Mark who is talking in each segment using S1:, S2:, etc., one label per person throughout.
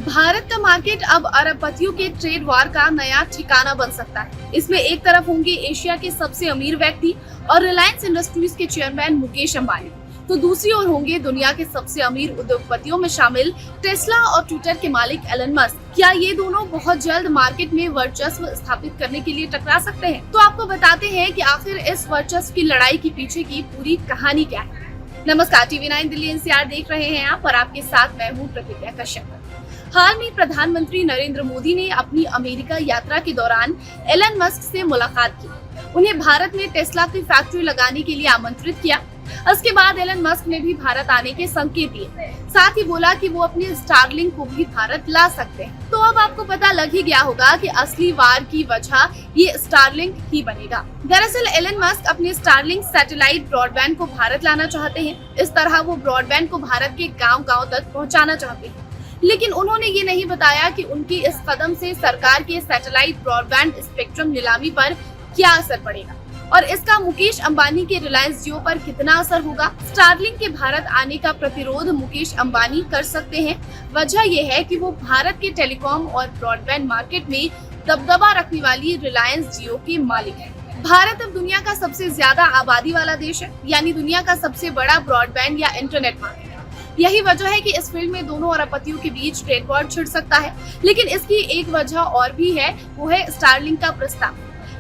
S1: भारत का मार्केट अब अरबपतियों के ट्रेड वार का नया ठिकाना बन सकता है। इसमें एक तरफ होंगे एशिया के सबसे अमीर व्यक्ति और रिलायंस इंडस्ट्रीज के चेयरमैन मुकेश अंबानी, तो दूसरी ओर होंगे दुनिया के सबसे अमीर उद्योगपतियों में शामिल टेस्ला और ट्विटर के मालिक एलन मस्क। क्या ये दोनों बहुत जल्द मार्केट में वर्चस्व स्थापित करने के लिए टकरा सकते हैं? तो आपको बताते हैं कि आखिर इस वर्चस्व की लड़ाई के पीछे की पूरी कहानी क्या है। नमस्कार, TV9 दिल्ली एनसीआर देख रहे हैं आप और आपके साथ मैं हूँ प्रतिज्ञा कश्यप। हाल में प्रधानमंत्री नरेंद्र मोदी ने अपनी अमेरिका यात्रा के दौरान एलन मस्क से मुलाकात की, उन्हें भारत में टेस्ला की फैक्ट्री लगाने के लिए आमंत्रित किया। उसके बाद एलन मस्क ने भी भारत आने के संकेत दिए, साथ ही बोला कि वो अपने स्टारलिंक को भी भारत ला सकते हैं। तो अब आपको पता लग ही गया होगा कि असली वार की वजह ये स्टारलिंक ही बनेगा। दरअसल एलन मस्क अपने स्टारलिंक सैटेलाइट ब्रॉडबैंड को भारत लाना चाहते हैं। इस तरह वो ब्रॉडबैंड को भारत के गाँव-गाँव तक पहुँचाना चाहते हैं, लेकिन उन्होंने ये नहीं बताया कि उनके इस कदम से सरकार के सैटेलाइट ब्रॉडबैंड स्पेक्ट्रम नीलामी पर क्या असर पड़ेगा और इसका मुकेश अंबानी के रिलायंस जियो पर कितना असर होगा। स्टारलिंक के भारत आने का प्रतिरोध मुकेश अंबानी कर सकते हैं। वजह यह है कि वो भारत के टेलीकॉम और ब्रॉडबैंड मार्केट में दबदबा रखने वाली रिलायंस जियो के मालिक है। भारत अब दुनिया का सबसे ज्यादा आबादी वाला देश है, यानी दुनिया का सबसे बड़ा ब्रॉडबैंड या इंटरनेट मार्केट। यही वजह है कि इस फील्ड में दोनों अरबपतियों के बीच ट्रेड वॉर छिड़ सकता है। लेकिन इसकी एक वजह और भी है, वो है स्टारलिंक का प्रस्ताव।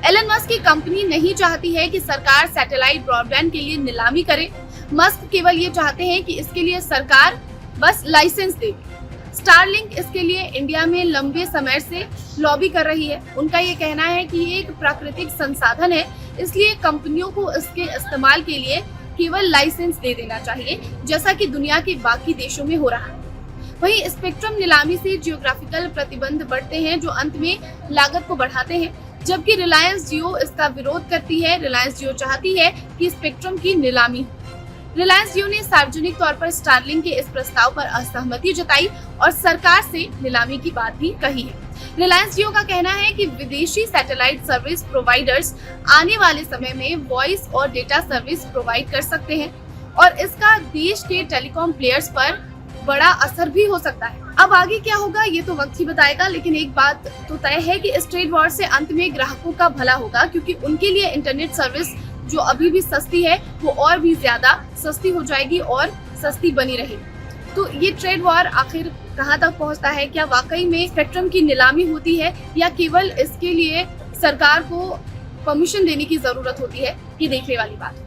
S1: एलन मस्क की कंपनी नहीं चाहती है कि सरकार सैटेलाइट ब्रॉडबैंड के लिए नीलामी करे। मस्क केवल ये चाहते हैं कि इसके लिए सरकार बस लाइसेंस दे। स्टारलिंक इसके लिए इंडिया में लंबे समय से लॉबी कर रही है। उनका ये कहना है कि ये एक प्राकृतिक संसाधन है, इसलिए कंपनियों को इसके इस्तेमाल के लिए केवल लाइसेंस दे देना चाहिए, जैसा कि दुनिया के बाकी देशों में हो रहा है। वहीं स्पेक्ट्रम नीलामी से जियोग्राफिकल प्रतिबंध बढ़ते हैं, जो अंत में लागत को बढ़ाते हैं, जबकि रिलायंस जियो इसका विरोध करती है। रिलायंस जियो चाहती है कि स्पेक्ट्रम की नीलामी हो। रिलायंस जियो ने सार्वजनिक तौर पर स्टारलिंक के इस प्रस्ताव पर असहमति जताई और सरकार से नीलामी की बात भी कही है। रिलायंस जियो का कहना है कि विदेशी सैटेलाइट सर्विस प्रोवाइडर्स आने वाले समय में वॉइस और डेटा सर्विस प्रोवाइड कर सकते हैं और इसका देश के टेलीकॉम प्लेयर्स पर बड़ा असर भी हो सकता है। अब आगे क्या होगा ये तो वक्त ही बताएगा, लेकिन एक बात तो तय है कि इस ट्रेड वॉर से अंत में ग्राहकों का भला होगा, क्योंकि उनके लिए इंटरनेट सर्विस जो अभी भी सस्ती है वो और भी ज्यादा सस्ती हो जाएगी और सस्ती बनी रहेगी। तो ये ट्रेड वॉर आखिर कहाँ तक पहुँचता है? क्या वाकई में स्पेक्ट्रम की नीलामी होती है या केवल इसके लिए सरकार को परमिशन देने की जरूरत होती है? ये देखने वाली बात है।